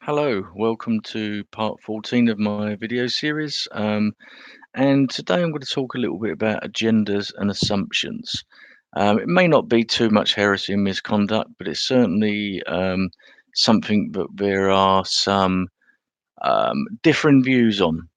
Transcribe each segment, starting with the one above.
Hello, welcome to part 14 of my video series. And today I'm going to talk a little bit about agendas and assumptions. It may not be too much heresy and misconduct, but it's certainly something that there are some different views on.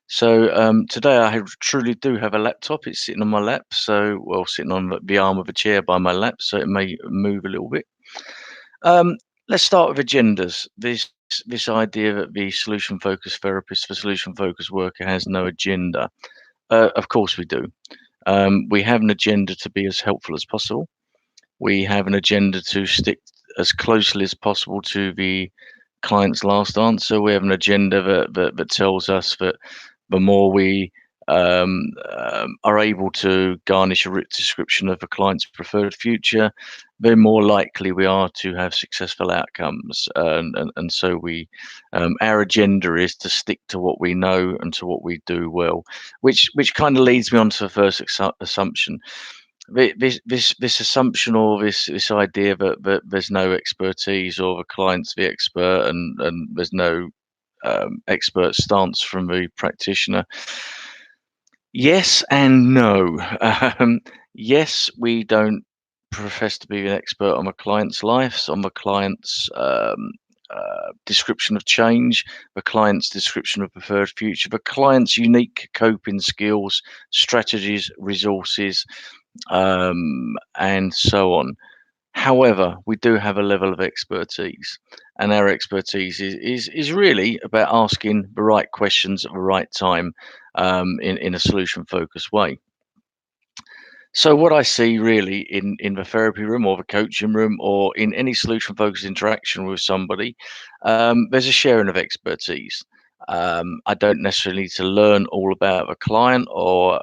So today truly do have a laptop. It's sitting on my lap, sitting on the arm of a chair by my lap, so it may move a little bit. Um, let's start with agendas. This idea that the solution focused therapist, the solution focused worker has no agenda. Of course we do. We have an agenda to be as helpful as possible. We have an agenda to stick as closely as possible to the client's last answer. We have an agenda that tells us that the more we are able to garnish a written description of a client's preferred future, the more likely we are to have successful outcomes. And so our agenda is to stick to what we know and to what we do well, which kind of leads me on to the first assumption. This assumption or this idea that there's no expertise or the client's the expert and there's no expert stance from the practitioner. Yes and no. Yes, we don't profess to be an expert on a client's lives, on the client's description of change, the client's description of preferred future, the client's unique coping skills, strategies, resources, and so on. However, we do have a level of expertise, and our expertise is really about asking the right questions at the right time in a solution focused way. So what I see really in the therapy room or the coaching room or in any solution focused interaction with somebody, there's a sharing of expertise. I don't necessarily need to learn all about the client or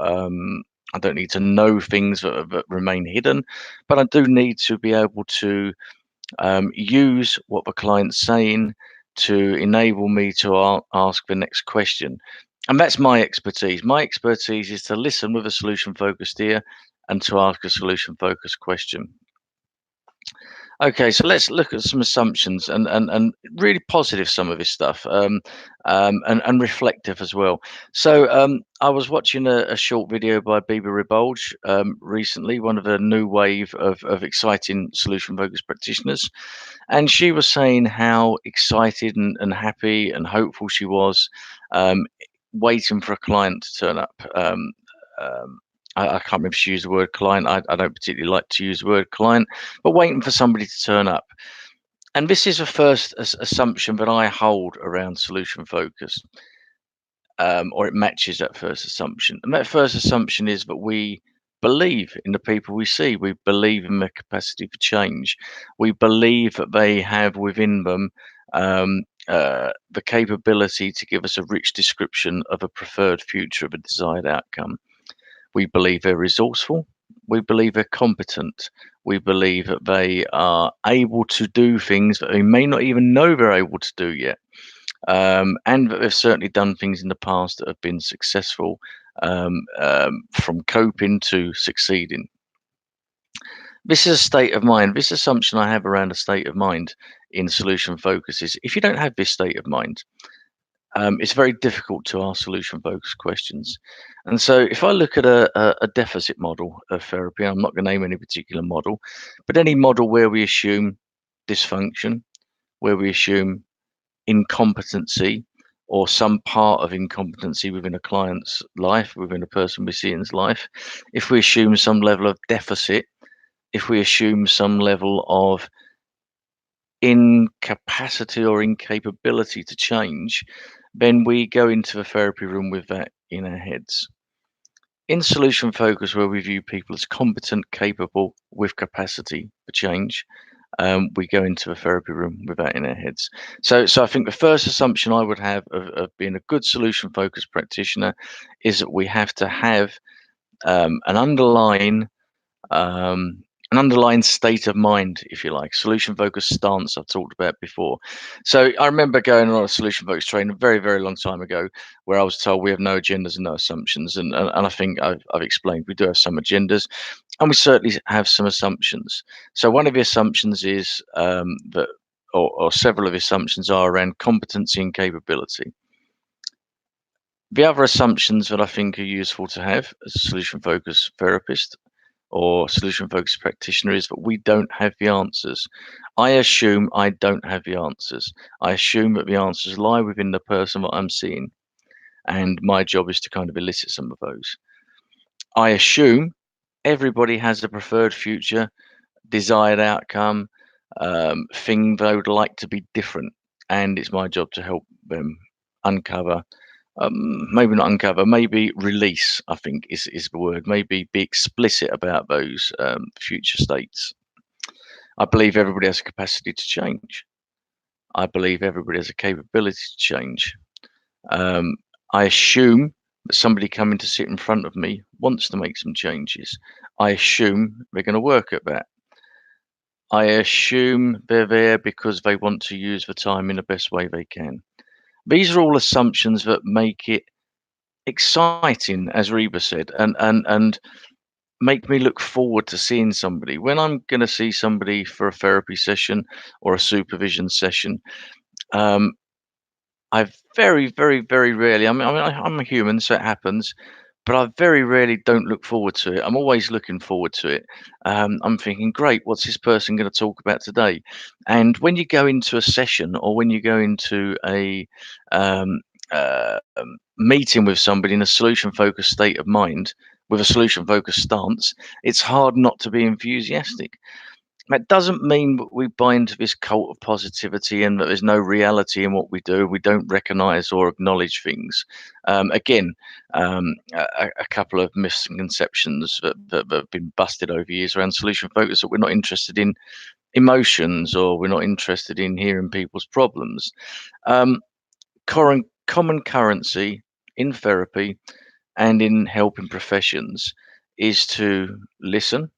I don't need to know things that remain hidden, but I do need to be able to use what the client's saying to enable me to ask the next question. And that's my expertise. My expertise is to listen with a solution focused ear and to ask a solution focused question. Okay, so let's look at some assumptions and really positive some of this stuff and reflective as well. So I was watching a short video by Biba Ribolge recently, one of the new wave of exciting solution focused practitioners. And she was saying how excited and happy and hopeful she was um, waiting for a client to turn up. Um, I can't remember if she used the word client. I don't particularly like to use the word client, but waiting for somebody to turn up. And this is the first assumption that I hold around solution focus, or it matches that first assumption. And that first assumption is that we believe in the people we see. We believe in their capacity for change. We believe that they have within them the capability to give us a rich description of a preferred future, of a desired outcome. We believe they're resourceful. We believe they're competent. We believe that they are able to do things that they may not even know they're able to do yet. And that they've certainly done things in the past that have been successful, from coping to succeeding. This is a state of mind. This assumption I have around a state of mind in solution focus is if you don't have this state of mind, it's very difficult to ask solution focused questions. And so if I look at a deficit model of therapy, I'm not going to name any particular model, but any model where we assume dysfunction, where we assume incompetency or some part of incompetency within a client's life, within a person we see in's life, if we assume some level of deficit, if we assume some level of incapacity or incapability to change, then we go into the therapy room with that in our heads. In solution focus, where we view people as competent, capable, with capacity for change, we go into the therapy room with that in our heads. So I think the first assumption I would have of being a good solution focused practitioner is that we have to have an underlying state of mind, if you like, solution focused stance I've talked about before. So I remember going on a solution focused training a very, very long time ago where I was told we have no agendas and no assumptions. And I think I've explained we do have some agendas and we certainly have some assumptions. So one of the assumptions is that or several of the assumptions are around competency and capability. The other assumptions that I think are useful to have as a solution-focused therapist or solution-focused practitioner is that we don't have the answers. I assume I don't have the answers. I assume that the answers lie within the person that I'm seeing, and my job is to kind of elicit some of those. I assume everybody has a preferred future, desired outcome, thing they would like to be different, and it's my job to help them uncover, maybe not uncover, maybe release, I think is the word, maybe be explicit about those future states. I believe everybody has a capacity to change. I believe everybody has a capability to change. Um, I assume that somebody coming to sit in front of me wants to make some changes. I assume they're going to work at that. I assume they're there because they want to use the time in the best way they can. These are all assumptions that make it exciting, as Reba said, and make me look forward to seeing somebody. When I'm going to see somebody for a therapy session or a supervision session, um, I very, very, very rarely. I'm a human, so it happens. But I very rarely don't look forward to it. I'm always looking forward to it. I'm thinking, great, what's this person going to talk about today? And when you go into a session or when you go into a um, meeting with somebody in a solution focused state of mind, with a solution focused stance, it's hard not to be enthusiastic. That doesn't mean that we buy into this cult of positivity and that there's no reality in what we do. We don't recognize or acknowledge things. Again, a couple of misconceptions that have been busted over years around solution focus, that we're not interested in emotions or we're not interested in hearing people's problems. Um, common currency in therapy and in helping professions is to listen,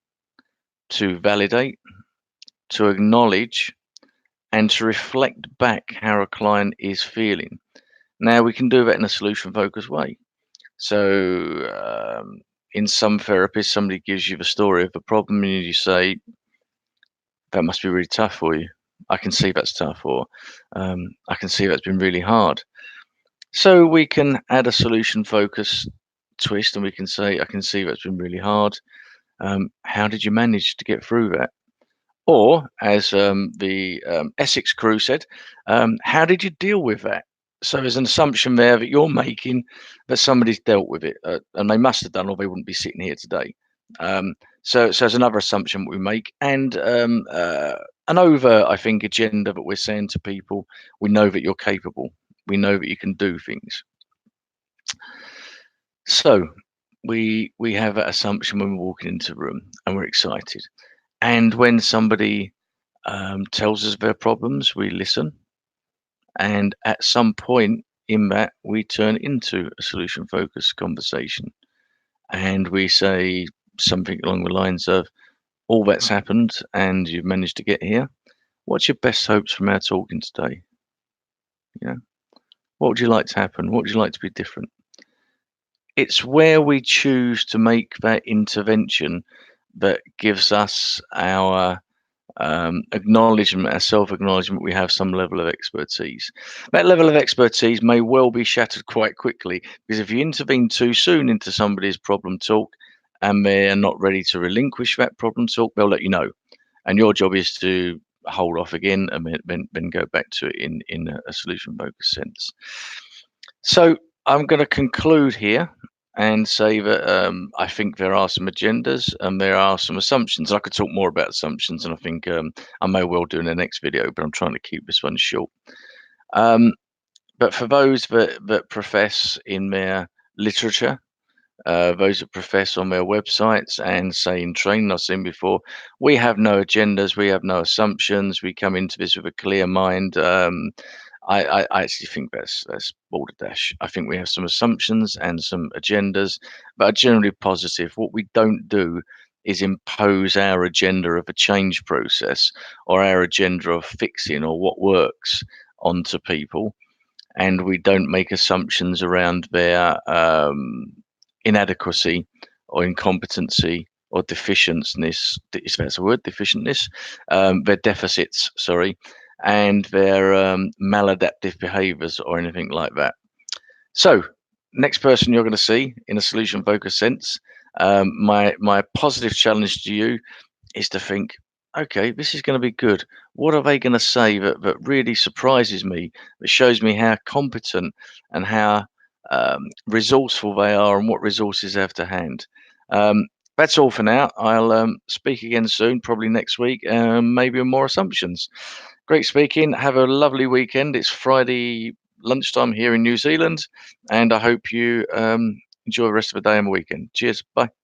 to validate, to acknowledge, and to reflect back how a client is feeling. Now, we can do that in a solution focused way. So, in some therapies, somebody gives you the story of the problem, and you say, that must be really tough for you. I can see that's tough, or I can see that's been really hard. So, we can add a solution focused twist and we can say, I can see that's been really hard. How did you manage to get through that? Or, as the Essex crew said, how did you deal with that? So there's an assumption there that you're making that somebody's dealt with it, and they must have done, or they wouldn't be sitting here today. So there's another assumption we make, and an over, I think, agenda that we're saying to people: we know that you're capable, we know that you can do things. So we have that assumption when we're walking into a room, and we're excited. And when somebody tells us their problems, we listen, and at some point in that, we turn into a solution focused conversation, and we say something along the lines of, all that's happened and you've managed to get here. What's your best hopes from our talking today? You know, what would you like to happen? What would you like to be different? It's where we choose to make that intervention that gives us our acknowledgement, our self-acknowledgement, we have some level of expertise. That level of expertise may well be shattered quite quickly, because if you intervene too soon into somebody's problem talk and they're not ready to relinquish that problem talk, they'll let you know. And your job is to hold off again and then go back to it in a solution-focused sense. So I'm going to conclude here and say that I think there are some agendas and there are some assumptions. I could talk more about assumptions, and I think I may well do in the next video, but I'm trying to keep this one short. But for those that profess in their literature, those that profess on their websites and say in training, I've seen before, we have no agendas, we have no assumptions, we come into this with a clear mind. I actually think that's balderdash. I think we have some assumptions and some agendas, but are generally positive. What we don't do is impose our agenda of a change process or our agenda of fixing or what works onto people, and we don't make assumptions around their inadequacy or incompetency or deficientness, if that's a word, deficientness, their deficits, sorry, and their maladaptive behaviors or anything like that. So, next person you're going to see in a solution focused sense, my positive challenge to you is to think, okay, this is going to be good. What are they going to say that really surprises me, that shows me how competent and how resourceful they are and what resources they have to hand? Um, that's all for now. I'll speak again soon, probably next week, maybe with more assumptions. Great speaking. Have a lovely weekend. It's Friday lunchtime here in New Zealand, and I hope you enjoy the rest of the day and the weekend. Cheers. Bye.